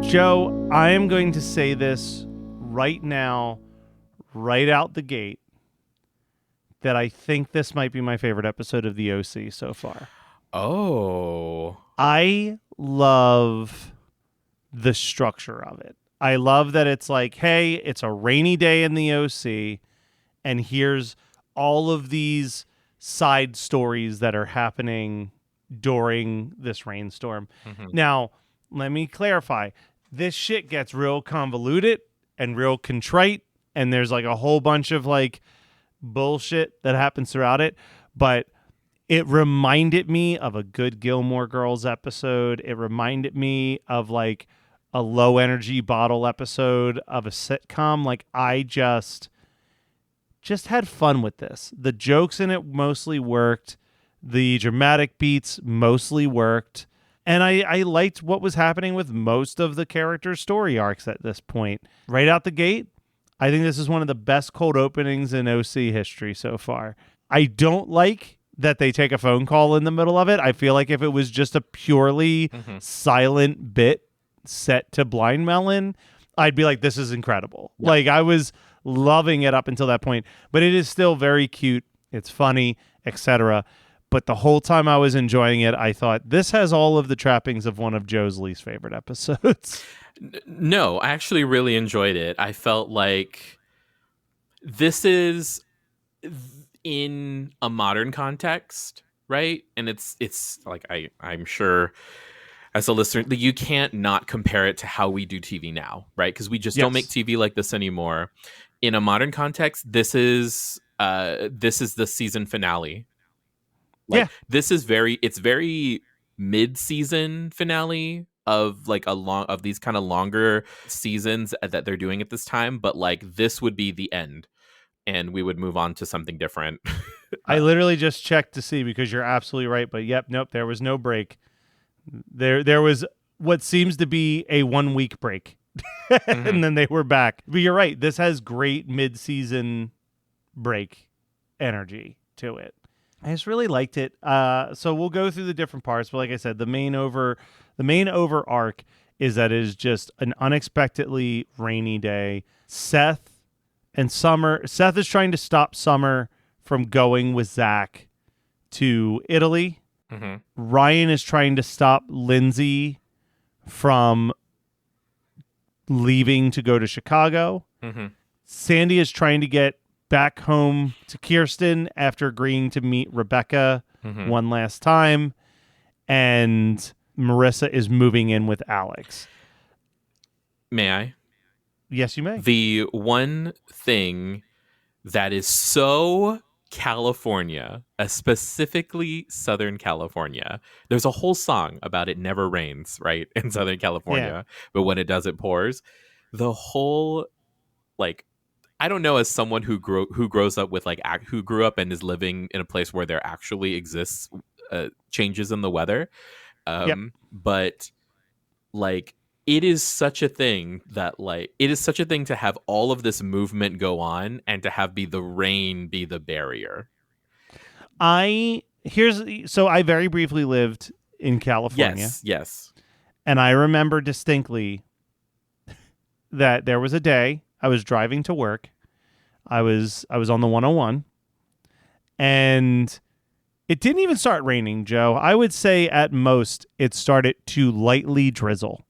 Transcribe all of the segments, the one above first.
Joe, I am going to say this right now, right out the gate, that I think this might be my favorite episode of the OC so far. Oh. I love the structure of it. I love that it's like, hey, it's a rainy day in the OC, and here's all of these side stories that are happening during this rainstorm. Mm-hmm. Now, let me clarify. This shit gets real convoluted and real contrite, and there's like a whole bunch of like bullshit that happens throughout it, but it reminded me of a good Gilmore Girls episode. It reminded me of like a low energy bottle episode of a sitcom. Like I just had fun with this. The jokes in it mostly worked. The dramatic beats mostly worked. And I liked what was happening with most of the characters' story arcs at this point. Right out the gate, I think this is one of the best cold openings in OC history so far. I don't like that they take a phone call in the middle of it. I feel like if it was just a purely silent bit set to Blind Melon, I'd be like, this is incredible. Yeah. Like I was loving it up until that point, but it is still very cute. It's funny, etc. But the whole time I was enjoying it, I thought this has all of the trappings of one of Joe's least favorite episodes. No, I actually really enjoyed it. I felt like this is in a modern context, right? And it's like I'm sure as a listener that you can't not compare it to how we do TV now, right? Because we just don't make TV like this anymore. In a modern context, this is the season finale. Like, this is very mid-season finale of like of these kind of longer seasons that they're doing at this time, but like this would be the end and we would move on to something different. I literally just checked to see because you're absolutely right, but nope, there was no break. There was what seems to be a 1 week break. And then they were back. But you're right, this has great mid-season break energy to it. I just really liked it. So we'll go through the different parts, but like I said, the main over arc is that it is just an unexpectedly rainy day. Seth is trying to stop Summer from going with Zach to Italy. Mm-hmm. Ryan is trying to stop Lindsay from leaving to go to Chicago. Mm-hmm. Sandy is trying to get back home to Kirsten after agreeing to meet Rebecca one last time. And Marissa is moving in with Alex. May I? Yes, you may. The one thing that is so California, specifically Southern California, there's a whole song about it never rains, right, in Southern California, but when it does, it pours. The whole, like, I don't know, as someone who grows up with who grew up and is living in a place where there actually exists changes in the weather, but like it is such a thing to have all of this movement go on and to have the rain be the barrier. I very briefly lived in California. Yes. And I remember distinctly that there was a day I was driving to work. I was on the 101, and it didn't even start raining, Joe. I would say at most it started to lightly drizzle.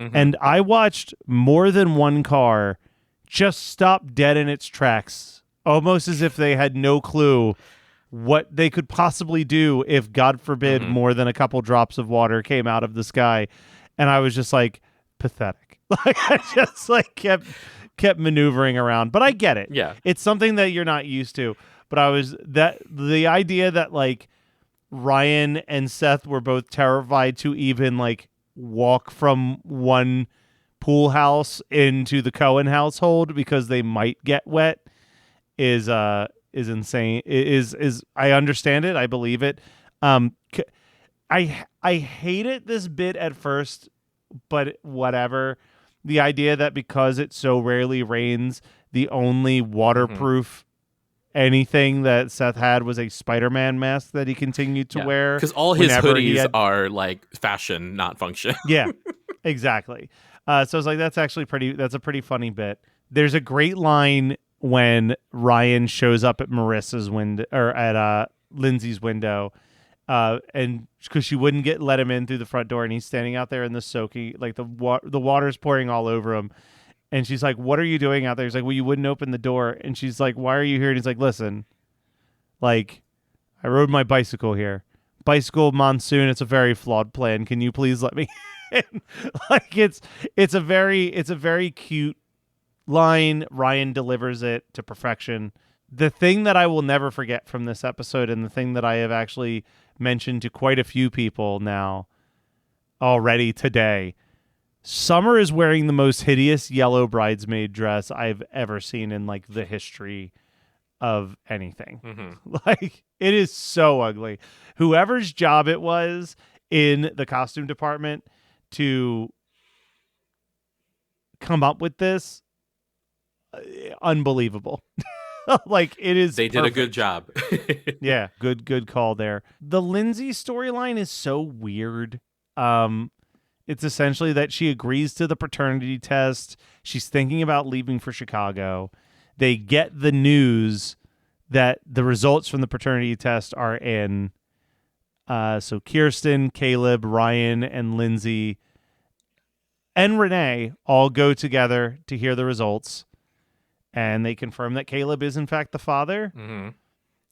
Mm-hmm. And I watched more than one car just stop dead in its tracks, almost as if they had no clue what they could possibly do if, God forbid, more than a couple drops of water came out of the sky. And I was just like, pathetic. Like I just like kept maneuvering around, but I get it. Yeah, it's something that you're not used to. But the idea that like Ryan and Seth were both terrified to even like walk from one pool house into the Cohen household because they might get wet is insane. Is I understand it. I believe it. I hated this bit at first, but whatever. The idea that because it so rarely rains, the only waterproof anything that Seth had was a Spider-Man mask that he continued to wear. Because all his hoodies are like fashion, not function. Yeah, exactly. So I was like, that's a pretty funny bit. There's a great line when Ryan shows up at Marissa's window or at Lindsay's window, and because she wouldn't let him in through the front door, and he's standing out there in the soaking, like the water's pouring all over him, and she's like, "What are you doing out there?" He's like, "Well, you wouldn't open the door," and she's like, "Why are you here?" And he's like, "Listen, like, I rode my bicycle here. Bicycle monsoon. It's a very flawed plan. Can you please let me?" Like it's a very cute line. Ryan delivers it to perfection. The thing that I will never forget from this episode, and the thing that I have actually mentioned to quite a few people now already today, Summer is wearing the most hideous yellow bridesmaid dress I've ever seen in like the history of anything. Mm-hmm. Like, it is so ugly. Whoever's job it was in the costume department to come up with this, unbelievable. Like, it is They did a good job. Yeah, good call there. The Lindsay storyline is so weird. It's essentially that she agrees to the paternity test. She's thinking about leaving for Chicago. They get the news that the results from the paternity test are in. So Kirsten, Caleb, Ryan, and Lindsay and Renee all go together to hear the results. And they confirm that Caleb is, in fact, the father. Mm-hmm.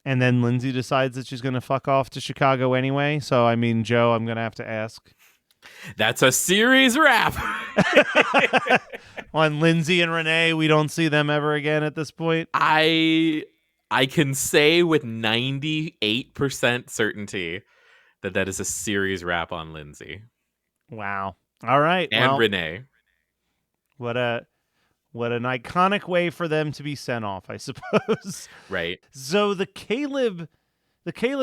And then Lindsay decides that she's going to fuck off to Chicago anyway. So, I mean, Joe, I'm going to have to ask. That's a series wrap. On Lindsay and Renee, we don't see them ever again at this point. I can say with 98% certainty that is a series wrap on Lindsay. Wow. All right. And Renee. What an iconic way for them to be sent off, I suppose. Right. So the Caleb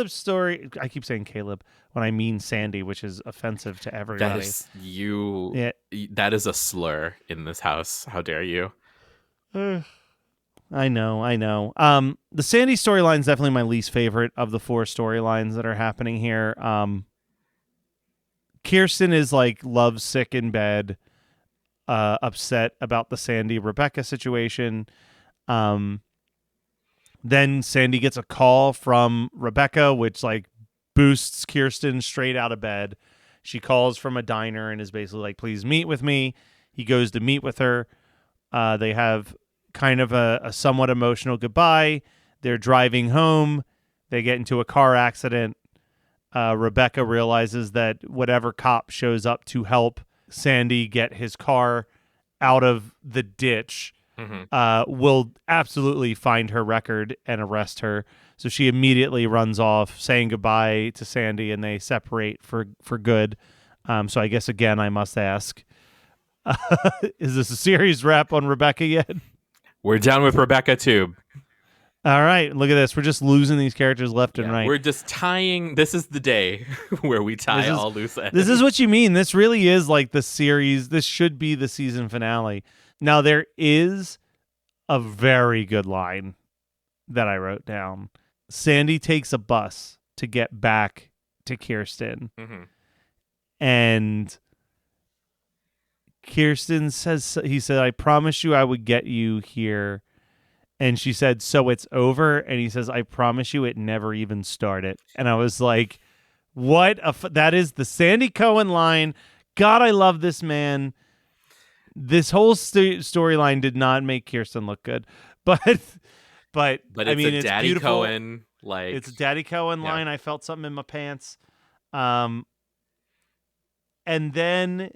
story, I keep saying Caleb when I mean Sandy, which is offensive to everybody. That is a slur in this house. How dare you? I know. The Sandy storyline is definitely my least favorite of the 4 storylines that are happening here. Kirsten is like lovesick in bed. Upset about the Sandy Rebecca situation. Then Sandy gets a call from Rebecca, which like boosts Kirsten straight out of bed. She calls from a diner and is basically like, "Please meet with me." He goes to meet with her. They have kind of a somewhat emotional goodbye. They're driving home. They get into a car accident. Rebecca realizes that whatever cop shows up to help Sandy get his car out of the ditch will absolutely find her record and arrest her. So she immediately runs off, saying goodbye to Sandy, and they separate for good. So I guess, again, I must ask, is this a series wrap on Rebecca yet? We're done with Rebecca too. All right, look at this. We're just losing these characters left and right. We're just tying. This is the day where we tie all loose ends. This is what you mean. This really is like the series. This should be the season finale. Now, there is a very good line that I wrote down. Sandy takes a bus to get back to Kirsten. Mm-hmm. And Kirsten says, he said, "I promised you I would get you here." And she said, "So it's over?" And he says, "I promise you it never even started." And I was like, what? That is the Sandy Cohen line. God, I love this man. This whole storyline did not make Kirsten look good. But it's I mean, a it's Daddy beautiful. Cohen, like, it's a Daddy Cohen line. I felt something in my pants. And then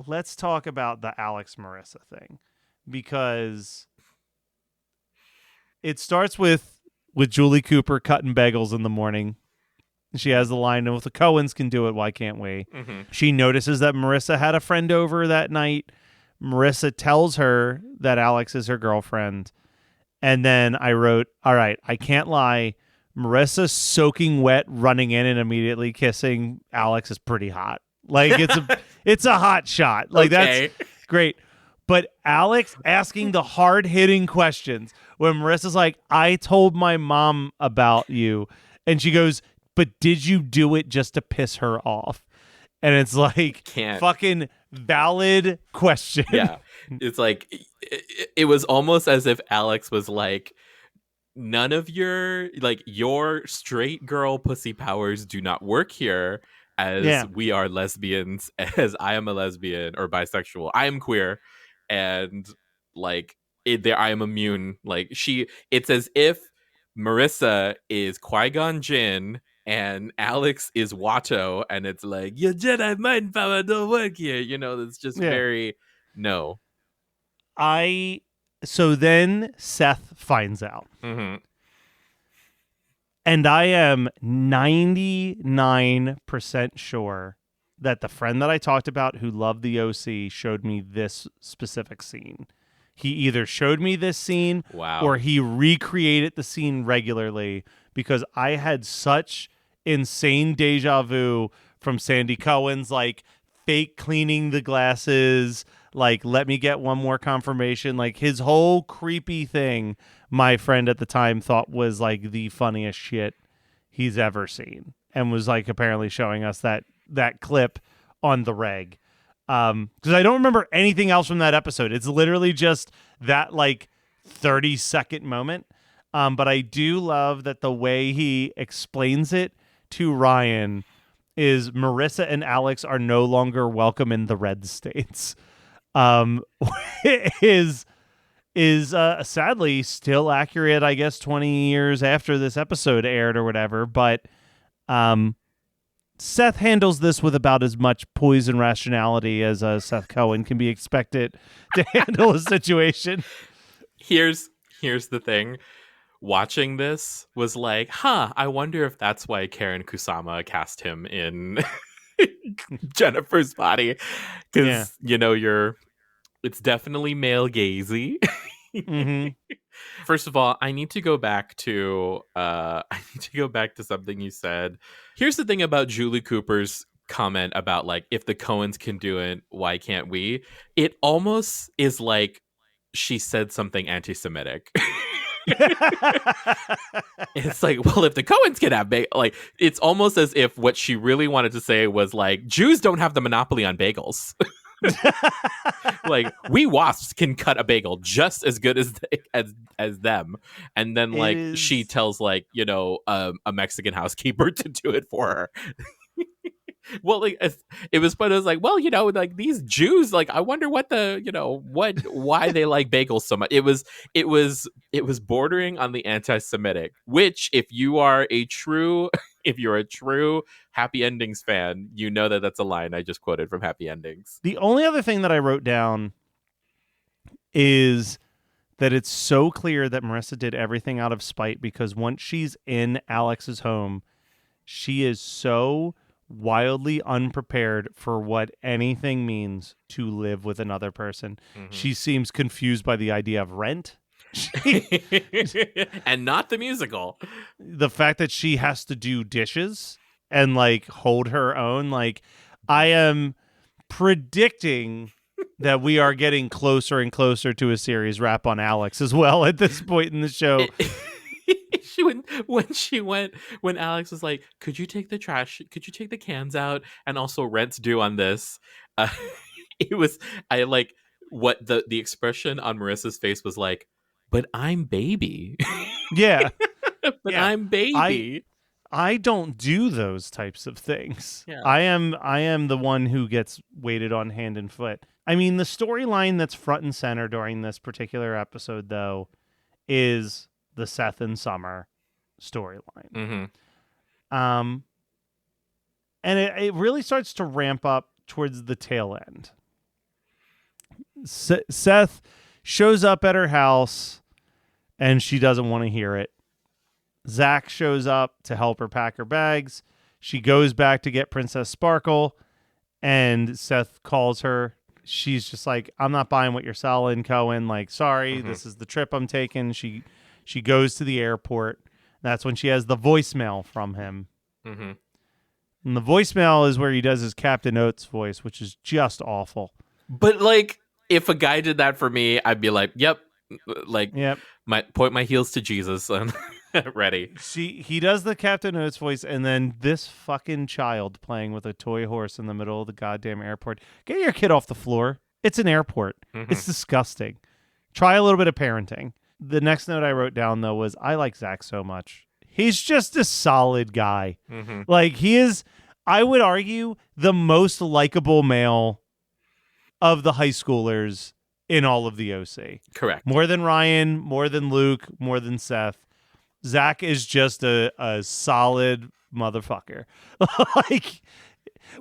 let's talk about the Alex Marissa thing, because it starts with Julie Cooper cutting bagels in the morning. She has the line, "If the Cohens can do it, why can't we?" Mm-hmm. She notices that Marissa had a friend over that night. Marissa tells her that Alex is her girlfriend. And then I wrote, all right, I can't lie. Marissa soaking wet, running in and immediately kissing Alex is pretty hot. Like, it's a hot shot. Like, okay. That's great. But Alex asking the hard-hitting questions when Marissa's like, "I told my mom about you." And she goes, "But did you do it just to piss her off?" And it's like, fucking Valid question. Yeah. It's like it was almost as if Alex was like, none of your straight girl pussy powers do not work here, as Yeah. we are lesbians, as I am a lesbian or bisexual, I am queer, and like there I am immune. Like it's as if Marissa is Qui-Gon Jinn and Alex is Watto, and it's like your Jedi mind power don't work here. It's just Yeah. very no. So then Seth finds out. Mm-hmm. And I am 99% sure that the friend that I talked about who loved the OC showed me this specific scene. He either showed me this scene Wow. or he recreated the scene regularly, because I had such insane deja vu from Sandy Cohen's like fake cleaning the glasses, like let me get one more confirmation, like his whole creepy thing. My friend at the time thought was like the funniest shit he's ever seen, and was like apparently showing us that clip on the reg. Because I don't remember anything else from that episode. It's literally just that like 30-second moment. But I do love that the way he explains it to Ryan is Marissa and Alex are no longer welcome in the red states. is sadly still accurate, I guess, 20 years after this episode aired or whatever. But Seth handles this with about as much poise and rationality as Seth Cohen can be expected to handle a situation. Here's the thing. Watching this was like, I wonder if that's why Karen Kusama cast him in Jennifer's Body. Because, it's definitely male gazy. Mm-hmm. First of all, I need to go back to something you said. Here's the thing about Julie Cooper's comment about like, if the Coens can do it, why can't we? It almost is like she said something anti-Semitic. It's like, well, if the Coens can have like, it's almost as if what she really wanted to say was like, Jews don't have the monopoly on bagels. Like, we wasps can cut a bagel just as good as them, and then like she tells like a Mexican housekeeper to do it for her. Well, like it was, but it was like, well, like these Jews, like I wonder what why they like bagels so much. It was bordering on the anti-Semitic, which if you're a true Happy Endings fan, that's a line I just quoted from Happy Endings. The only other thing that I wrote down is that it's so clear that Marissa did everything out of spite, because once she's in Alex's home, she is so wildly unprepared for what anything means to live with another person. Mm-hmm. She seems confused by the idea of rent. And not the musical. The fact that she has to do dishes and like hold her own. Like, I am predicting that we are getting closer and closer to a series wrap on Alex as well at this point in the show. When Alex was like, could you take the cans out, and also rent's due on this, I like what the expression on Marissa's face was like, but I'm baby. Yeah. But yeah. I'm baby. I don't do those types of things. Yeah. I am the one who gets waited on hand and foot. I mean, the storyline that's front and center during this particular episode, though, is the Seth and Summer storyline. Mm-hmm. And it really starts to ramp up towards the tail end. Seth shows up at her house, and she doesn't want to hear it. Zach shows up to help her pack her bags. She goes back to get Princess Sparkle, and Seth calls her. She's just like, I'm not buying what you're selling, Cohen. Like, sorry, This is the trip I'm taking. She goes to the airport. That's when she has the voicemail from him. Mm-hmm. And the voicemail is where he does his Captain Oates voice, which is just awful. But like, if a guy did that for me, I'd be like, yep. Like, yep. Point my heels to Jesus. Ready. He does the Captain Oates voice, and then this fucking child playing with a toy horse in the middle of the goddamn airport. Get your kid off the floor. It's an airport. Mm-hmm. It's disgusting. Try a little bit of parenting. The next note I wrote down, though, was I like Zach so much. He's just a solid guy. Mm-hmm. Like, he is, I would argue, the most likable male of the high schoolers in all of the OC. Correct. More than Ryan, more than Luke, more than Seth. Zach is just a solid motherfucker. Like,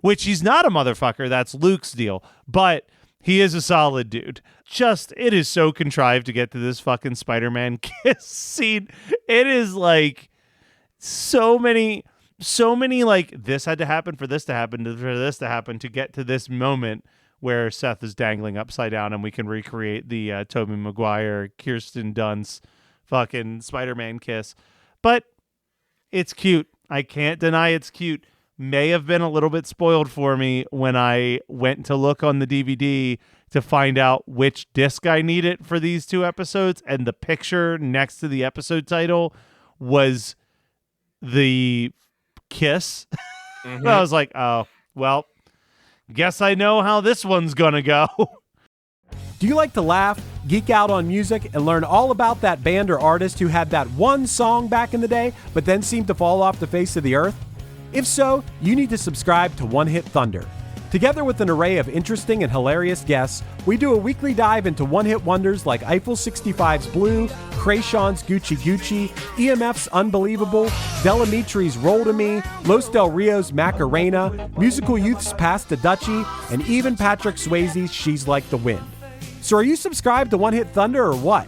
which he's not a motherfucker. That's Luke's deal. But he is a solid dude. Just, it is so contrived to get to this fucking Spider-Man kiss scene. It is like so many, like, this had to happen for this to happen, for this to happen, to get to this moment where Seth is dangling upside down and we can recreate the Tobey Maguire, Kirsten Dunst fucking Spider-Man kiss. But it's cute. I can't deny it's cute. May have been a little bit spoiled for me when I went to look on the DVD to find out which disc I needed for these 2 episodes, and the picture next to the episode title was the kiss. Mm-hmm. I was like, oh, well, guess I know how this one's gonna go. Do you like to laugh, geek out on music, and learn all about that band or artist who had that one song back in the day, but then seemed to fall off the face of the earth? If so, you need to subscribe to One Hit Thunder. Together with an array of interesting and hilarious guests, we do a weekly dive into one-hit wonders like Eiffel 65's Blue, Krayshawn's Gucci Gucci, EMF's Unbelievable, Delamitri's Roll to Me, Los Del Rio's Macarena, Musical Youth's Pass to Dutchie, and even Patrick Swayze's She's Like the Wind. So are you subscribed to One Hit Thunder or what?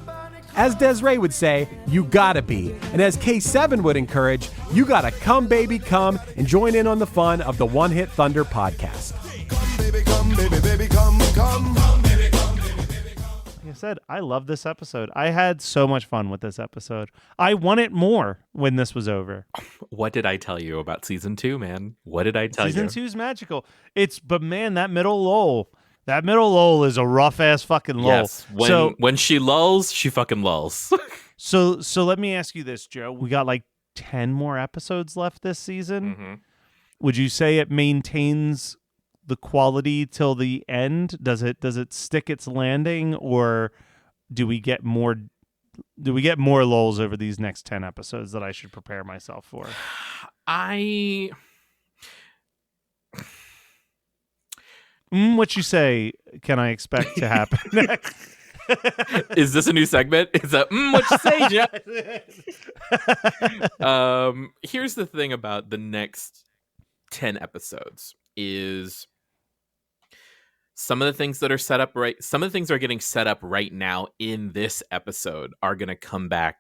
As Desiree would say, you gotta be. And as K7 would encourage, you gotta come, baby, come and join in on the fun of the One Hit Thunder podcast. Come, baby, come, baby, baby, come, come. Come, baby, come, baby, baby, come. Like I said, I love this episode. I had so much fun with this episode. I wanted more when this was over. What did I tell you about season 2, man? What did I tell you? Season 2 is magical. But man, that middle lull. That middle lull is a rough ass fucking lull. Yes, when she lulls, she fucking lulls. So let me ask you this, Joe. We got like 10 more episodes left this season. Mm-hmm. Would you say it maintains the quality till the end? Does it stick its landing, or do we get more lulls over these next 10 episodes that I should prepare myself for? What you say can I expect to happen next? Is this a new segment? Is that what you say, Jeff? Here's the thing about the next 10 episodes is some of the things that are set up right. Some of the things are getting set up right now in this episode are going to come back.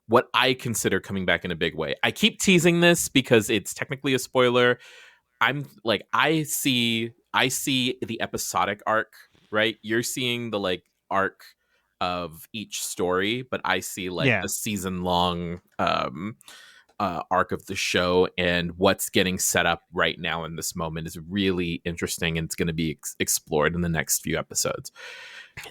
What I consider coming back in a big way. I keep teasing this because it's technically a spoiler. I'm like, I see the episodic arc, right? You're seeing the like arc of each story, but I see like the season long arc of the show, and what's getting set up right now in this moment is really interesting, and it's going to be explored in the next few episodes.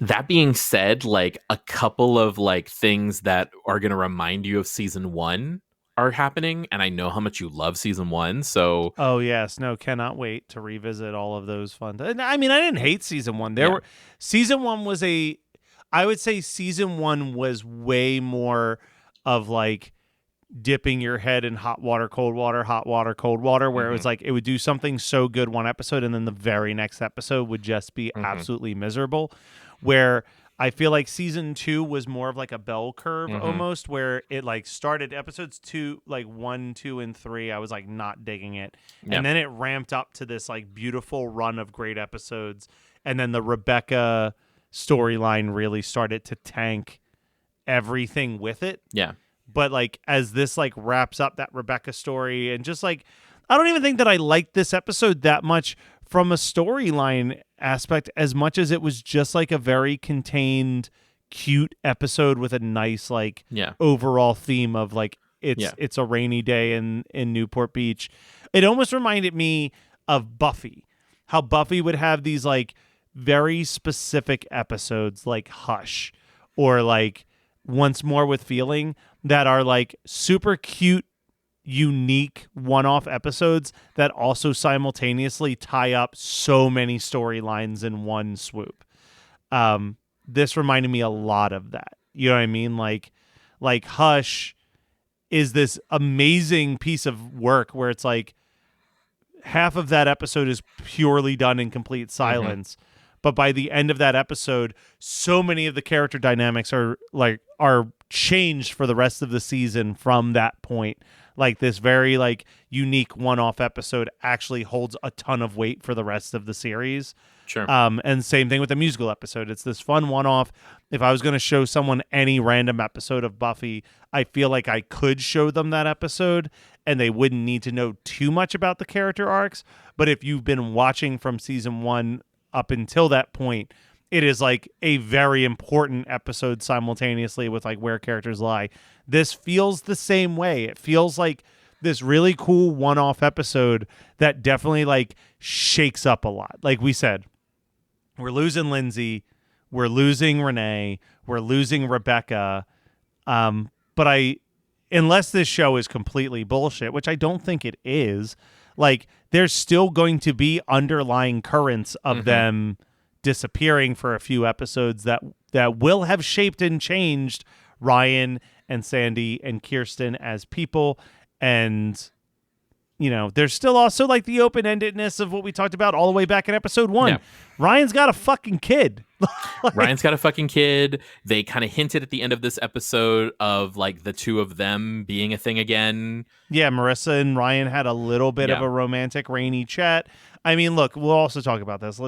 That being said, like a couple of like things that are going to remind you of season 1 are happening, and I know how much you love season 1, so oh yes, no, cannot wait to revisit all of those fun. I mean, I didn't hate season 1. Season 1 was I would say season 1 was way more of like dipping your head in hot water, cold water, hot water, cold water, where it was like it would do something so good one episode, and then the very next episode would just be absolutely miserable. Where I feel like season 2 was more of like a bell curve almost, where it like started episodes 2, like 1, 2, and 3. I was like not digging it. Yep. And then it ramped up to this like beautiful run of great episodes. And then the Rebecca storyline really started to tank everything with it. Yeah. But like as this like wraps up that Rebecca story, and just like, I don't even think that I liked this episode that much from a storyline aspect, as much as it was just like a very contained, cute episode with a nice like overall theme of like it's a rainy day in Newport Beach. It almost reminded me of Buffy, how Buffy would have these like very specific episodes like Hush or like Once More with Feeling that are like super cute, unique one-off episodes that also simultaneously tie up so many storylines in one swoop. This reminded me a lot of that. You know what I mean? Like Hush is this amazing piece of work where it's like half of that episode is purely done in complete silence. But by the end of that episode, so many of the character dynamics are changed for the rest of the season from that point. Like this very like unique one-off episode actually holds a ton of weight for the rest of the series. Sure. And same thing with the musical episode. It's this fun one-off. If I was going to show someone any random episode of Buffy, I feel like I could show them that episode and they wouldn't need to know too much about the character arcs. But if you've been watching from season 1 up until that point, it is like a very important episode simultaneously with like where characters lie. This feels the same way. It feels like this really cool one-off episode that definitely like shakes up a lot. Like we said, we're losing Lindsay, we're losing Renee, we're losing Rebecca. But unless this show is completely bullshit, which I don't think it is, like there's still going to be underlying currents of them disappearing for a few episodes that will have shaped and changed Ryan and Sandy and Kirsten as people. And you know, there's still also like the open-endedness of what we talked about all the way back in episode 1. Yeah. Ryan's got a fucking kid. Ryan's got a fucking kid. They kind of hinted at the end of this episode of like the two of them being a thing again. Yeah, Marissa and Ryan had a little bit of a romantic rainy chat. I mean, look, we'll also talk about this.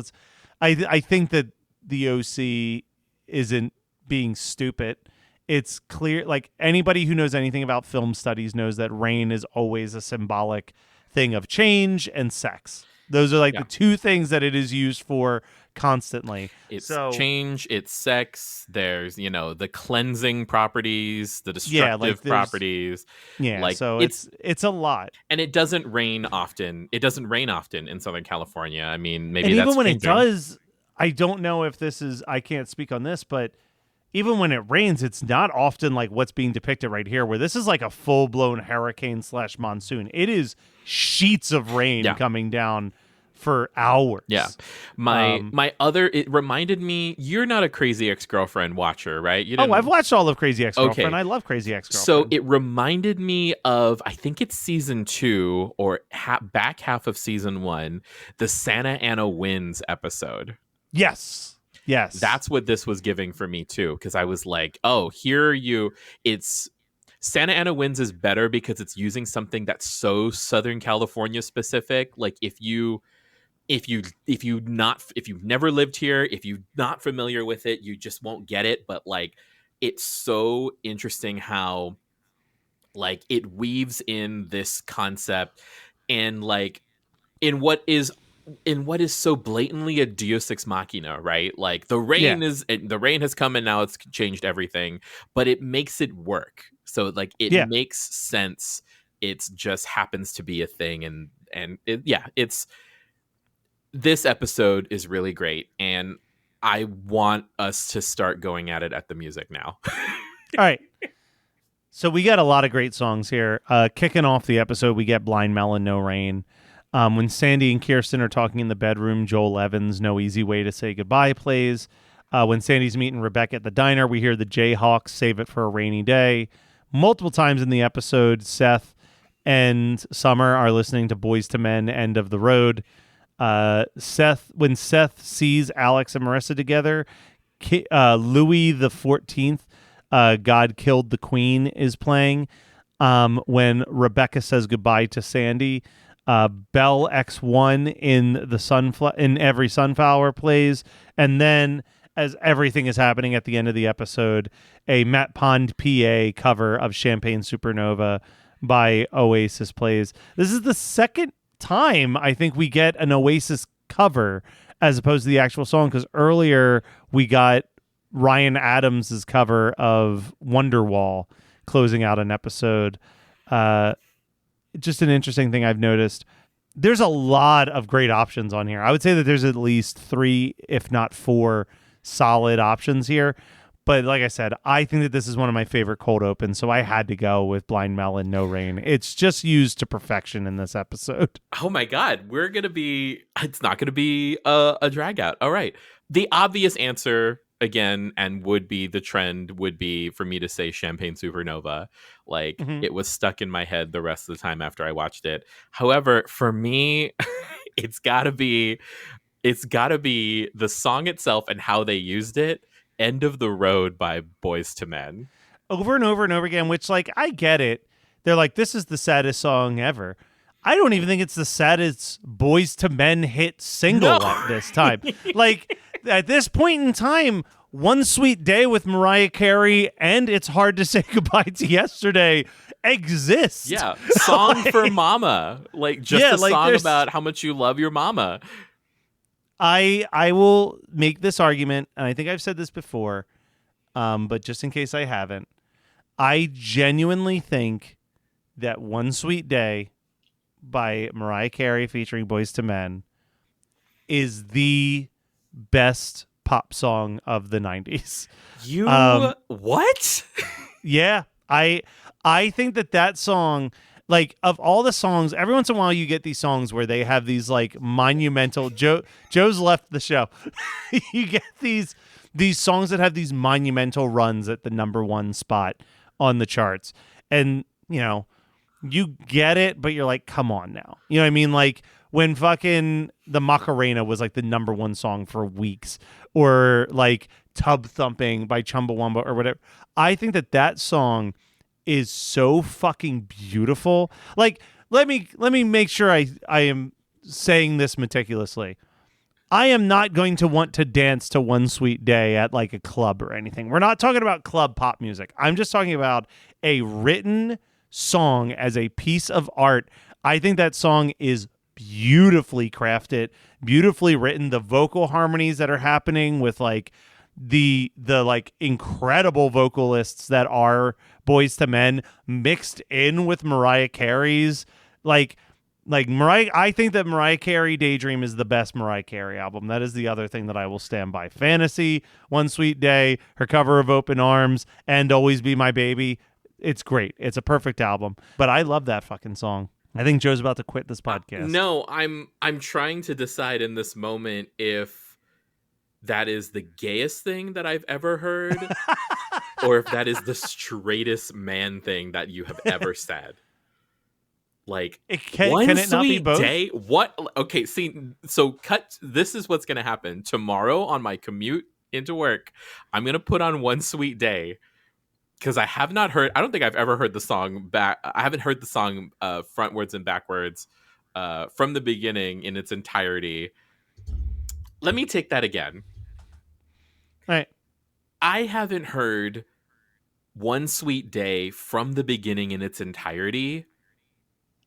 I think that the OC isn't being stupid. It's clear, like anybody who knows anything about film studies knows that rain is always a symbolic thing of change and sex. Those are like the two things that it is used for constantly. It's change, it's sex. There's, you know, the cleansing properties, the destructive properties. Yeah, like so it's a lot. And it doesn't rain often. It doesn't rain often in Southern California. I mean, maybe and that's even when changing. it does, I don't know if this is, I can't speak on this, but even when it rains, it's not often like what's being depicted right here, where this is like a full-blown hurricane / monsoon. It is sheets of rain coming down for hours. Yeah. It reminded me, you're not a Crazy Ex-Girlfriend watcher, right? I've watched all of Crazy Ex-Girlfriend. Okay. I love Crazy Ex-Girlfriend. So it reminded me of, I think it's season 2 or back half of season 1, the Santa Ana Winds episode. Yes. That's what this was giving for me too, because I was like, it's Santa Ana Winds is better because it's using something that's so Southern California specific. Like if you've never lived here, if you're not familiar with it, you just won't get it. But like, it's so interesting how like it weaves in this concept and like in what is so blatantly a Deus Ex Machina, right? Like the rain has come and now it's changed everything, but it makes it work. So like it makes sense. It just happens to be a thing, it's this episode is really great, and I want us to start going at it at the music now. All right. So we got a lot of great songs here. Kicking off the episode, we get Blind Melon, No Rain. When Sandy and Kirsten are talking in the bedroom, Joel Evans' No Easy Way to Say Goodbye plays. When Sandy's meeting Rebecca at the diner, we hear the Jayhawks, Save It for a Rainy Day. Multiple times in the episode, Seth and Summer are listening to Boys to Men, End of the Road. When Seth sees Alex and Marissa together, Louis the 14th, God Killed the Queen is playing. When Rebecca says goodbye to Sandy, Bell X1 in Every Sunflower plays, and then as everything is happening at the end of the episode, a Matt Pond PA cover of Champagne Supernova by Oasis plays. This is the second time I think we get an Oasis cover as opposed to the actual song, because earlier we got Ryan Adams' cover of Wonderwall closing out an episode. Just an interesting thing I've noticed. There's a lot of great options on here. I would say that there's at least 3, if not 4, solid options here. But like I said, I think that this is one of my favorite cold opens, so I had to go with Blind Melon, No Rain. It's just used to perfection in this episode. Oh my God, it's not gonna be a drag out. All right. The obvious answer again, and would be the trend, would be for me to say Champagne Supernova. Like it was stuck in my head the rest of the time after I watched it. However, for me, it's gotta be the song itself and how they used it. End of the Road by Boys to Men. Over and over and over again, which, like, I get it. They're like, this is the saddest song ever. I don't even think it's the saddest Boys to Men hit single at this time. Like, at this point in time, One Sweet Day with Mariah Carey and It's Hard to Say Goodbye to Yesterday exists. Yeah, song for mama. Like, just a song about how much you love your mama. I will make this argument, and I think I've said this before, but just in case I haven't, I genuinely think that One Sweet Day by Mariah Carey featuring Boys to Men is the best pop song of the 90s. What? Yeah, I think that song, like, of all the songs, every once in a while you get these songs where they have these like monumental. Joe's left the show. You get these songs that have these monumental runs at the number one spot on the charts, and you get it, but you're like, come on now. You know what I mean? Like when fucking the Macarena was like the number one song for weeks, or like Tub Thumping by Chumbawamba or whatever. I think that song is so fucking beautiful. Like, let me make sure I am saying this meticulously. I am not going to want to dance to One Sweet Day at like a club or anything. We're not talking about club pop music. I'm just talking about a written song as a piece of art. I think that song is beautifully crafted, beautifully written. The vocal harmonies that are happening with like the like incredible vocalists that are Boys to Men mixed in with Mariah Carey's like Mariah. I think that Mariah Carey Daydream is the best Mariah Carey album. That is the other thing that I will stand by. Fantasy, One Sweet Day, her cover of Open Arms, and Always Be My Baby. It's great. It's a perfect album. But I love that fucking song. I think Joe's about to quit this podcast. No, I'm trying to decide in this moment if that is the gayest thing that I've ever heard, or if that is the straightest man thing that you have ever said. Like, can it not be both? Day? What? Okay, see, so this is what's going to happen. Tomorrow on my commute into work, I'm going to put on One Sweet Day, because I don't think I've ever heard the song back. I haven't heard the song frontwards and backwards from the beginning in its entirety. Let me take that again. All right. I haven't heard One Sweet Day from the beginning in its entirety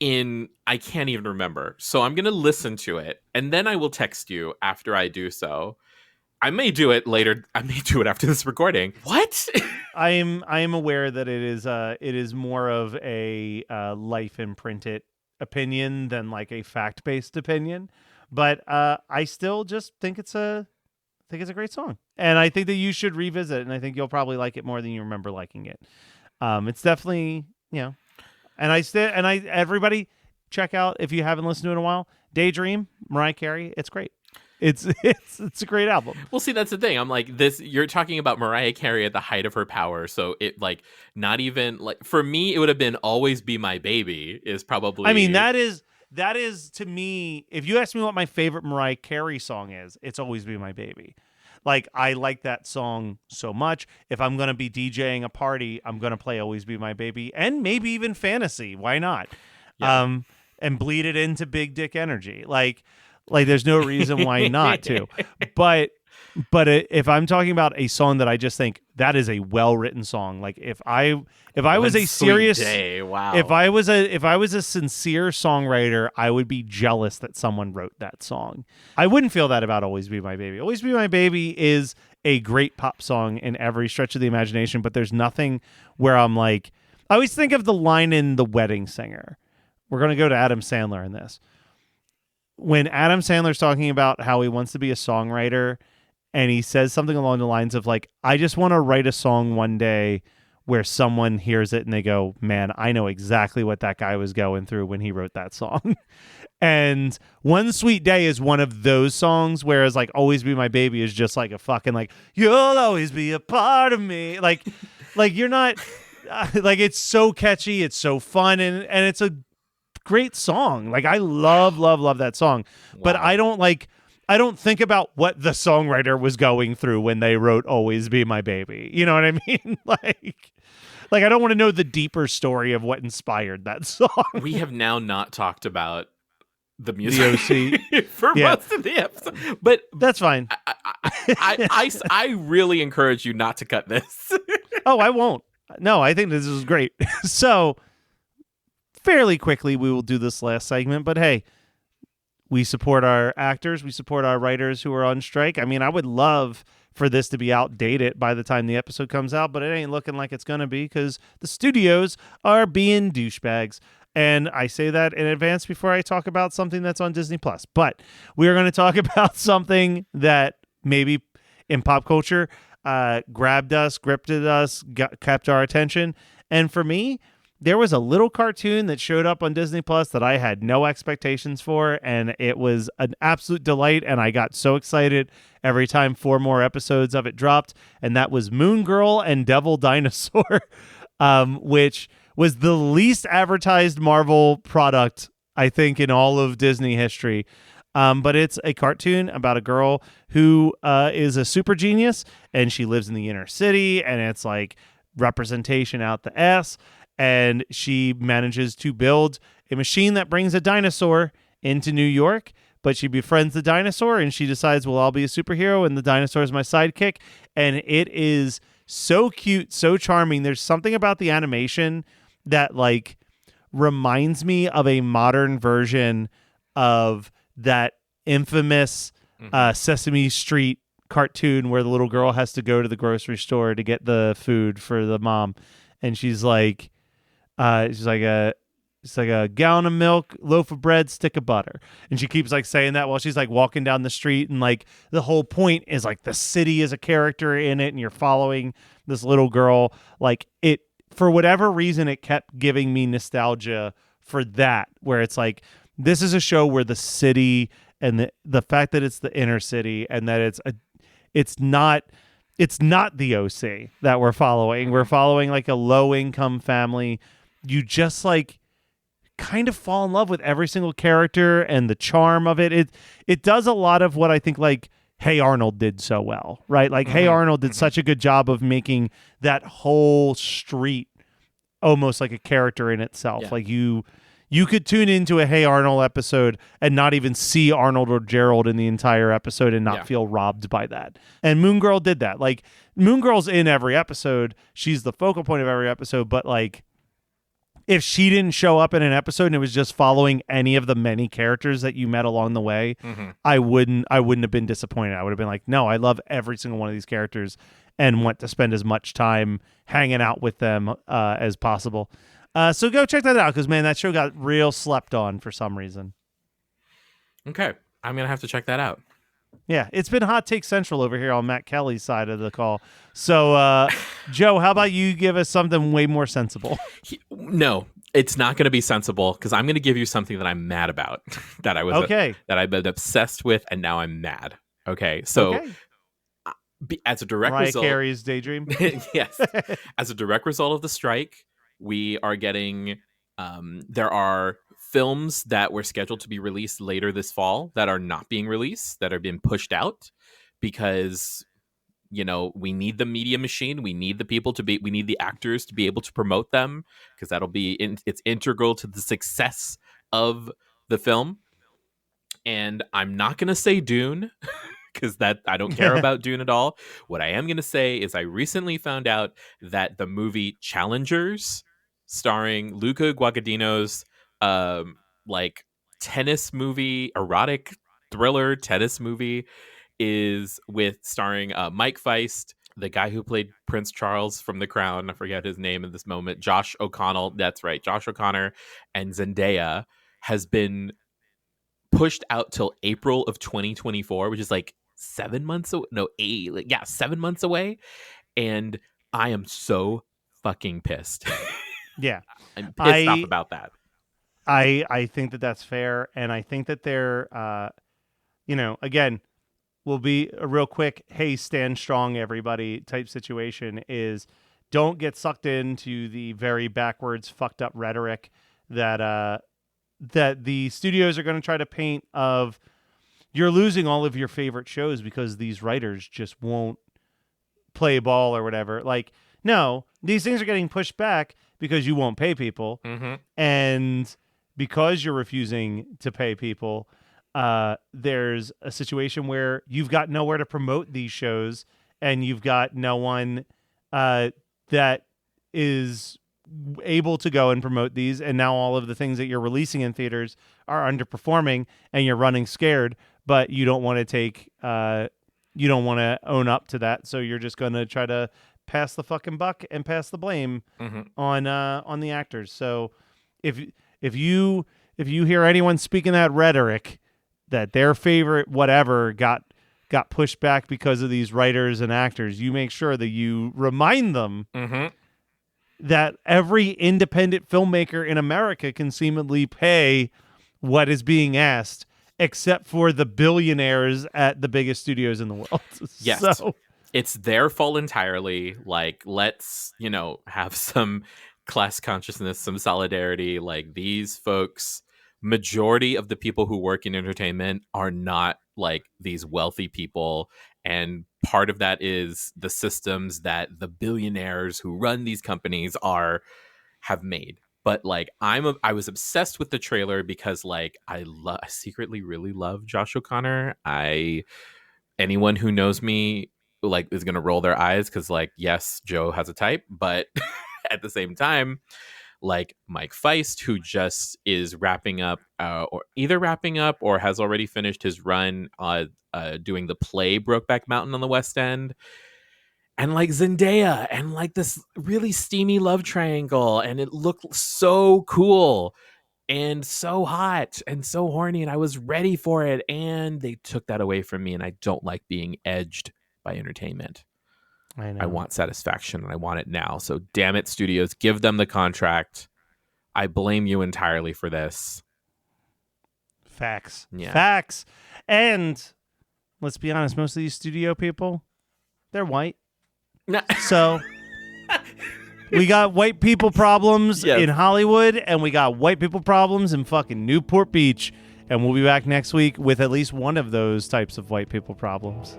I can't even remember. So I'm going to listen to it, and then I will text you after I do so. I may do it later. I may do it after this recording. What? I am aware that it is more of a life imprinted opinion than like a fact-based opinion, but I still just think it's a great song, and I think that you should revisit it, and I think you'll probably like it more than you remember liking it. It's definitely, and everybody check out, if you haven't listened to it in a while, Daydream, Mariah Carey. It's great. It's a great album. Well, see, that's the thing. I'm like, you're talking about Mariah Carey at the height of her power. So it like not even like, for me, it would have been Always Be My Baby is probably. I mean, that is to me, if you ask me what my favorite Mariah Carey song is, it's Always Be My Baby. Like, I like that song so much. If I'm going to be DJing a party, I'm going to play Always Be My Baby, and maybe even Fantasy. Why not? Yeah. And bleed it into Big Dick Energy. Like there's no reason why not to. But if I'm talking about a song that I just think that is a well-written song, like if I was a serious day, wow. if I was a sincere songwriter, I would be jealous that someone wrote that song. I wouldn't feel that about Always Be My Baby. Always Be My Baby is a great pop song in every stretch of the imagination, but there's nothing where I'm like, I always think of the line in The Wedding Singer. We're going to go to Adam Sandler in this. When Adam Sandler's talking about how he wants to be a songwriter and he says something along the lines of like, I just want to write a song one day where someone hears it and they go, man, I know exactly what that guy was going through when he wrote that song. And One Sweet Day is one of those songs, whereas like Always Be My Baby is just like a fucking like, you'll always be a part of me. Like you're not like, it's so catchy, it's so fun, and it's a great song. Like I love that song. Wow. But I don't think about what the songwriter was going through when they wrote Always Be My Baby. You know what I mean? Like I don't want to know the deeper story of what inspired that song. We have now not talked about the music The OC. for most of the episode, but That's fine. I really encourage you not to cut this. Oh, I won't. No, I think this is great. So fairly quickly, we will do this last segment, but hey, we support our actors. We support our writers who are on strike. I mean, I would love for this to be outdated by the time the episode comes out, but it ain't looking like it's going to be because the studios are being douchebags. And I say that in advance before I talk about something that's on Disney Plus. But we are going to talk about something that maybe in pop culture grabbed us, gripted us, kept our attention. And for me, there was a little cartoon that showed up on Disney Plus that I had no expectations for, and it was an absolute delight, and I got so excited every time 4 more episodes of it dropped, and that was Moon Girl and Devil Dinosaur, which was the least advertised Marvel product, I think, in all of Disney history. But it's a cartoon about a girl who is a super genius, and she lives in the inner city, and it's like representation out the ass. And she manages to build a machine that brings a dinosaur into New York, but she befriends the dinosaur and she decides, well, I'll be a superhero and the dinosaur is my sidekick. And it is so cute, so charming. There's something about the animation that like reminds me of a modern version of that infamous Sesame Street cartoon where the little girl has to go to the grocery store to get the food for the mom. And she's like a gallon of milk, loaf of bread, stick of butter. And she keeps like saying that while she's like walking down the street. And like the whole point is like the city is a character in it and you're following this little girl. Like it, for whatever reason, it kept giving me nostalgia for that, where it's like, this is a show where the city and the fact that it's the inner city and that it's not the OC that we're following. We're following like a low income family. You just like kind of fall in love with every single character and the charm of it. It does a lot of what I think like Hey Arnold did so well, right? Like Hey Arnold did such a good job of making that whole street almost like a character in itself. Yeah. Like you could tune into a Hey Arnold episode and not even see Arnold or Gerald in the entire episode and not feel robbed by that. And Moon Girl did that. Like Moon Girl's in every episode. She's the focal point of every episode, but like if she didn't show up in an episode and it was just following any of the many characters that you met along the way, I wouldn't have been disappointed. I would have been like, no, I love every single one of these characters and want to spend as much time hanging out with them as possible. So go check that out because, man, that show got real slept on for some reason. Okay. I'm going to have to check that out. Yeah, it's been Hot Take Central over here on Matt Kelly's side of the call. So, Joe, how about you give us something way more sensible? No, it's not going to be sensible because I'm going to give you something that I'm mad about that I've been obsessed with and now I'm mad. Okay, so as a direct Mariah result, Carey's Daydream. yes, as a direct result of the strike, we are getting there are films that were scheduled to be released later this fall that are not being released, that are being pushed out because, you know, we need the media machine. We need we need the actors to be able to promote them because it's integral to the success of the film. And I'm not going to say Dune because I don't care about Dune at all. What I am going to say is I recently found out that the movie Challengers, starring Luca Guadagnino's like tennis movie, erotic thriller tennis movie, is starring Mike Feist, the guy who played Prince Charles from The Crown. I forget his name in this moment. Josh O'Connell. That's right. Josh O'Connor and Zendaya has been pushed out till April of 2024, which is like 7 months away. No, 8. Like, yeah, 7 months away. And I am so fucking pissed. Yeah. I'm pissed off I about that. I think that that's fair, and I think that they're again, will be a real quick, hey, stand strong, everybody type situation is don't get sucked into the very backwards, fucked up rhetoric that that the studios are going to try to paint of you're losing all of your favorite shows because these writers just won't play ball or whatever. Like, no, these things are getting pushed back because you won't pay people. Mm-hmm. And because you're refusing to pay people, there's a situation where you've got nowhere to promote these shows and you've got no one that is able to go and promote these. And now all of the things that you're releasing in theaters are underperforming and you're running scared, but you don't want to take, you don't want to own up to that. So you're just going to try to pass the fucking buck and pass the blame on the actors. So if you hear anyone speaking that rhetoric that their favorite whatever got pushed back because of these writers and actors, you make sure that you remind them that every independent filmmaker in America can seemingly pay what is being asked, except for the billionaires at the biggest studios in the world. Yes. So it's their fault entirely. Like, let's, have some class consciousness, some solidarity. Like, these folks, majority of the people who work in entertainment are not like these wealthy people. And part of that is the systems that the billionaires who run these companies have made. But like, I was obsessed with the trailer because like I secretly really love Josh O'Connor. Anyone who knows me like is gonna roll their eyes because like, yes, Joe has a type, but at the same time, like Mike Feist, who just is wrapping up or has already finished his run doing the play Brokeback Mountain on the West End, and like Zendaya and like this really steamy love triangle, and it looked so cool and so hot and so horny, and I was ready for it, and they took that away from me, and I don't like being edged by entertainment. I know. I want satisfaction and I want it now. So damn it, studios, give them the contract. I blame you entirely for this. Facts. Yeah. Facts. And let's be honest, most of these studio people, they're white. So we got white people problems in Hollywood, and we got white people problems in fucking Newport Beach. And we'll be back next week with at least one of those types of white people problems.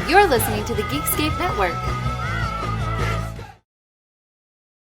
You're listening to the Geekscape Network.